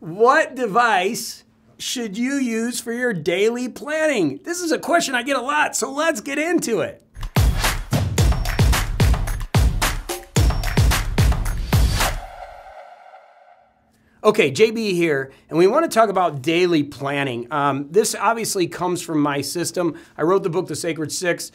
What device should you use for your daily planning? This is a question I get a lot, so let's get into it. Okay, JB here, and we want to talk about daily planning. This obviously comes from my system. I wrote the book, The Sacred Six.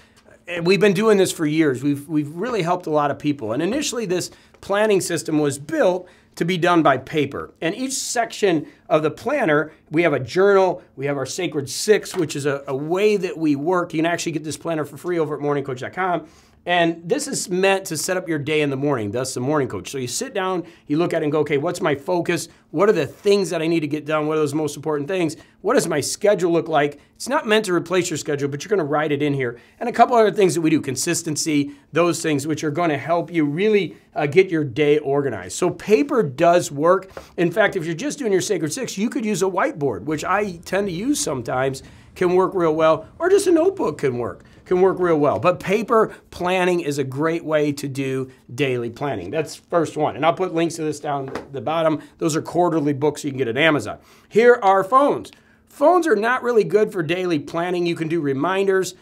And we've been doing this for years. We've really helped a lot of people. And initially, this planning system was built to be done by paper. And each section of the planner, we have a journal, we have our Sacred Six, which is a way that we work. You can actually get this planner for free over at morningcoach.com. And this is meant to set up your day in the morning, thus the Morning Coach. So you sit down, you look at it and go, okay, what's my focus? What are the things that I need to get done? What are those most important things? What does my schedule look like? It's not meant to replace your schedule, but you're going to write it in here. And a couple other things that we do, consistency, those things which are going to help you really get your day organized. So paper does work. In fact, if you're just doing your Sacred Six, you could use a whiteboard, which I tend to use sometimes, can work real well, or just a notebook can work real well. But paper planning is a great way to do daily planning. That's first one. And I'll put links to this down the bottom. Those are quarterly books you can get at Amazon. Here are phones. Phones are not really good for daily planning. You can do reminders.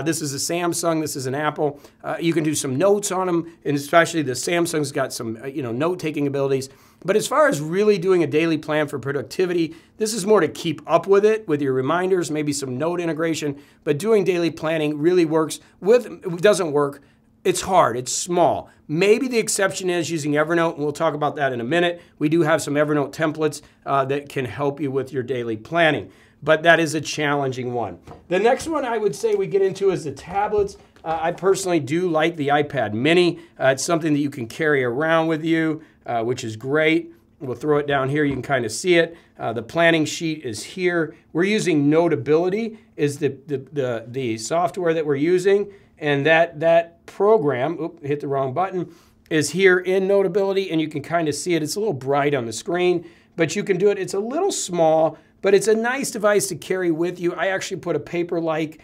This is a Samsung, this is an Apple. You can do some notes on them, and especially the Samsung's got some note-taking abilities. But as far as really doing a daily plan for productivity, this is more to keep up with it, with your reminders, maybe some note integration. But doing daily planning really works. Doesn't work. It's hard. It's small. Maybe the exception is using Evernote, and we'll talk about that in a minute. We do have some Evernote templates that can help you with your daily planning. But that is a challenging one. The next one I would say we get into is the tablets. I personally do like the iPad mini. It's something that you can carry around with you, which is great. We'll throw it down here. You can kind of see it. The planning sheet is here. We're using Notability is the software that we're using. And that program, oops, hit the wrong button, is here in Notability. And you can kind of see it. It's a little bright on the screen, but you can do it. It's a little small, but it's a nice device to carry with you. I actually put a paper-like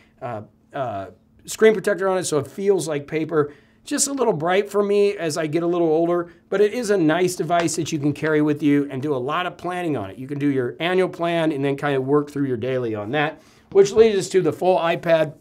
screen protector on it, so it feels like paper. Just a little bright for me as I get a little older, but it is a nice device that you can carry with you and do a lot of planning on it. You can do your annual plan and then kind of work through your daily on that, which leads us to the full iPad,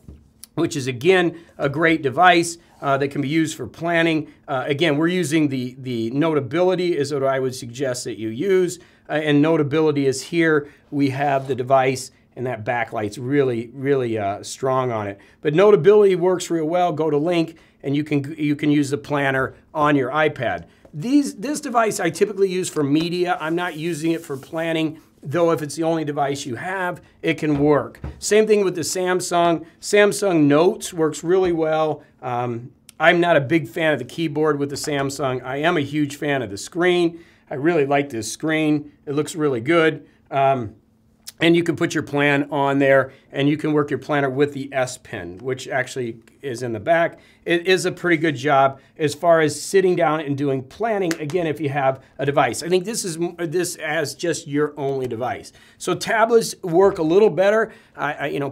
which is, again, a great device that can be used for planning. Again, we're using the Notability is what I would suggest that you use. And Notability is here. We have the device, and that backlight's really, really strong on it. But Notability works real well. Go to link, and you can use the planner on your iPad. This device I typically use for media. I'm not using it for planning, though if it's the only device you have, it can work. Same thing with the Samsung. Samsung Notes works really well. I'm not a big fan of the keyboard with the Samsung. I am a huge fan of the screen. I really like this screen. It looks really good. And you can put your plan on there, and you can work your planner with the S Pen, which actually is in the back. It is a pretty good job as far as sitting down and doing planning, again, if you have a device. I think this as just your only device. So tablets work a little better.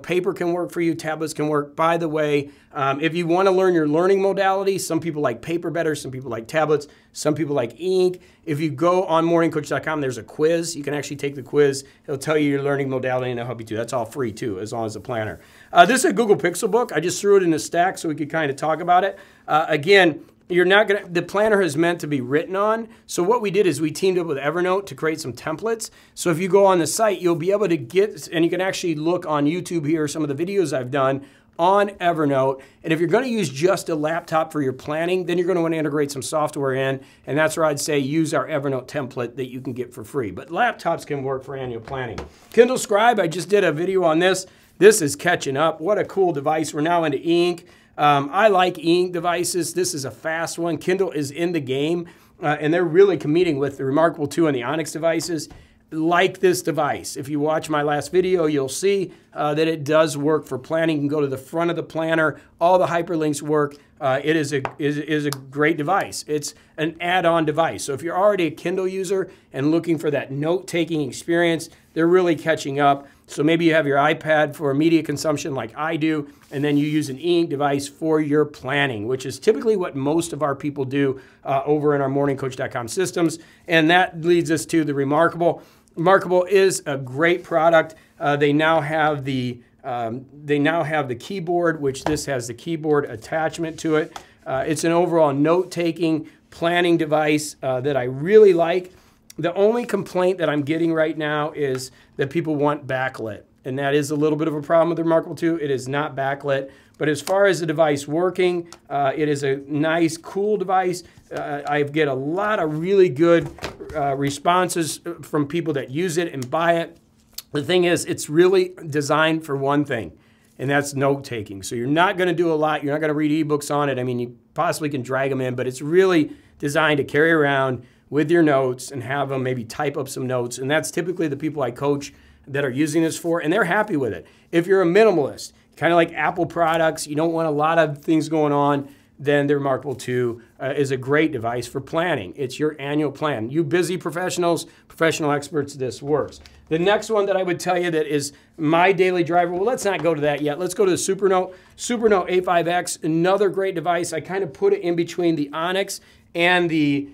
Paper can work for you. Tablets can work. By the way, if you want to learn your learning modality, some people like paper better, some people like tablets, some people like ink. If you go on morningcoach.com, there's a quiz. You can actually take the quiz. It'll tell you your learning modality, and it'll help you too. That's all free too, as long as the planner. This is a Google Pixel book. I just threw it in a stack so we could kind of talk about it. Again, the planner is meant to be written on. So what we did is we teamed up with Evernote to create some templates. So if you go on the site, you'll be able to get, and you can actually look on YouTube here, some of the videos I've done on Evernote. And if you're going to use just a laptop for your planning, then you're going to want to integrate some software in. And that's where I'd say use our Evernote template that you can get for free. But laptops can work for annual planning. Kindle Scribe, I just did a video on this. This is catching up. What a cool device. We're now into ink. I like ink devices. This is a fast one. Kindle is in the game, and they're really competing with the Remarkable 2 and the Onyx devices. Like this device. If you watch my last video, you'll see that it does work for planning. You can go to the front of the planner. All the hyperlinks work. It is a great device. It's an add-on device. So if you're already a Kindle user and looking for that note-taking experience, they're really catching up. So maybe you have your iPad for media consumption like I do, and then you use an e-ink device for your planning, which is typically what most of our people do over in our morningcoach.com systems. And that leads us to the Remarkable. Remarkable is a great product. They now have the keyboard, which this has the keyboard attachment to it. It's an overall note-taking planning device that I really like. The only complaint that I'm getting right now is that people want backlit, and that is a little bit of a problem with the Remarkable 2. It is not backlit, but as far as the device working, it is a nice, cool device. I get a lot of really good responses from people that use it and buy it. The thing is, it's really designed for one thing, and that's note-taking. So you're not going to do a lot. You're not going to read ebooks on it. I mean, you possibly can drag them in, but it's really designed to carry around with your notes and have them maybe type up some notes. And that's typically the people I coach that are using this for, and they're happy with it. If you're a minimalist, kind of like Apple products, you don't want a lot of things going on, then the Remarkable 2 is a great device for planning. It's your annual plan. You busy professionals, professional experts, this works. The next one that I would tell you that is my daily driver, well, let's not go to that yet. Let's go to the Supernote. Supernote A5X, another great device. I kind of put it in between the Onyx and the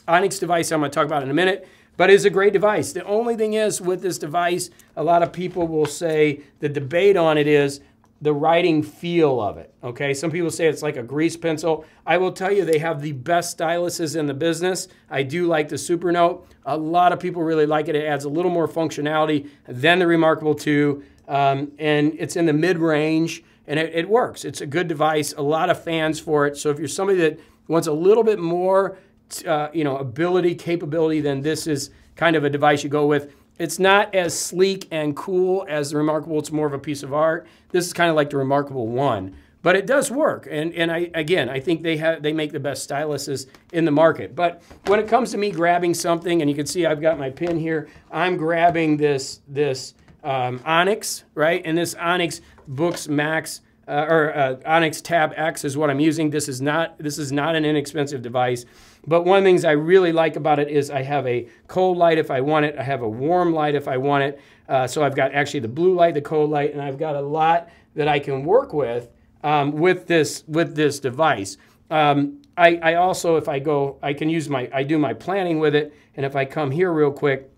Onyx device I'm going to talk about in a minute, but it's a great device. The only thing is with this device, a lot of people will say the debate on it is the writing feel of it, okay? Some people say it's like a grease pencil. I will tell you they have the best styluses in the business. I do like the Supernote. A lot of people really like it. It adds a little more functionality than the Remarkable 2, and it's in the mid-range, and it works. It's a good device, a lot of fans for it. So if you're somebody that wants a little bit more ability, capability, then this is kind of a device you go with. It's not as sleek and cool as the Remarkable. It's more of a piece of art. This is kind of like the Remarkable 1, but it does work. And I think they make the best styluses in the market. But when it comes to me grabbing something, and you can see I've got my pen here, I'm grabbing this Onyx, right? And this Onyx Books Max Onyx Tab X is what I'm using. This is not an inexpensive device. But one of the things I really like about it is I have a cold light if I want it. I have a warm light if I want it. So I've got actually the blue light, the cold light, and I've got a lot that I can work with this device. I also, if I go, I do my planning with it. And if I come here real quick,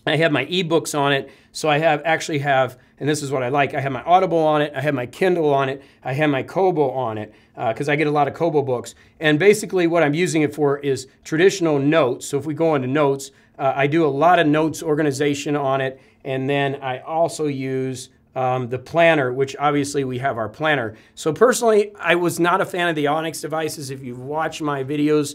I have my ebooks on it. So I actually have, and this is what I like, I have my Audible on it, I have my Kindle on it, I have my Kobo on it, because I get a lot of Kobo books. And basically what I'm using it for is traditional notes. So if we go into notes, I do a lot of notes organization on it, and then I also use the planner, which obviously we have our planner. So personally, I was not a fan of the Onyx devices. If you've watched my videos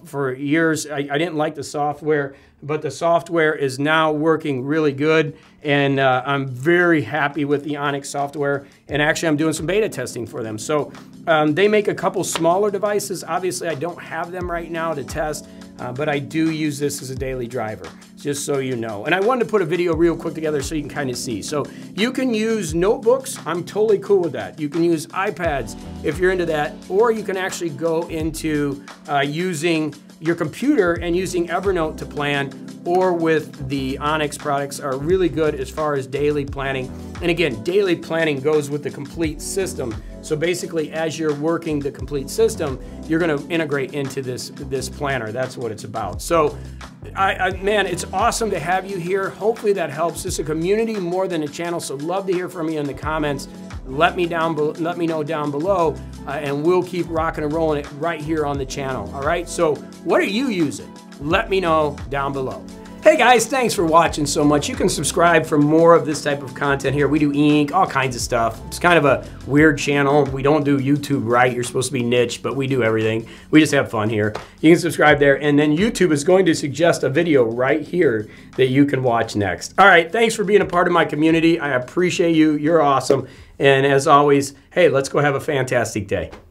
for years, I didn't like the software, but the software is now working really good, and I'm very happy with the Onyx software, and actually I'm doing some beta testing for them. So they make a couple smaller devices. Obviously, I don't have them right now to test, but I do use this as a daily driver, just so you know. And I wanted to put a video real quick together so you can kind of see. So you can use notebooks. I'm totally cool with that. You can use iPads if you're into that, or you can actually go into using your computer and using Evernote to plan, or with the Onyx products are really good as far as daily planning. And again, daily planning goes with the complete system. So basically, as you're working the complete system, you're going to integrate into this planner. That's what it's about. So, man, it's awesome to have you here. Hopefully that helps. This is a community more than a channel, so love to hear from you in the comments. Let me know down below, and we'll keep rocking and rolling it right here on the channel. All right. So, what are you using? Let me know down below. Hey guys, thanks for watching so much. You can subscribe for more of this type of content here. We do ink, all kinds of stuff. It's kind of a weird channel. We don't do YouTube right. You're supposed to be niche, but we do everything. We just have fun here. You can subscribe there, and then YouTube is going to suggest a video right here that you can watch next. All right, thanks for being a part of my community. I appreciate you. You're awesome. And as always, hey, let's go have a fantastic day.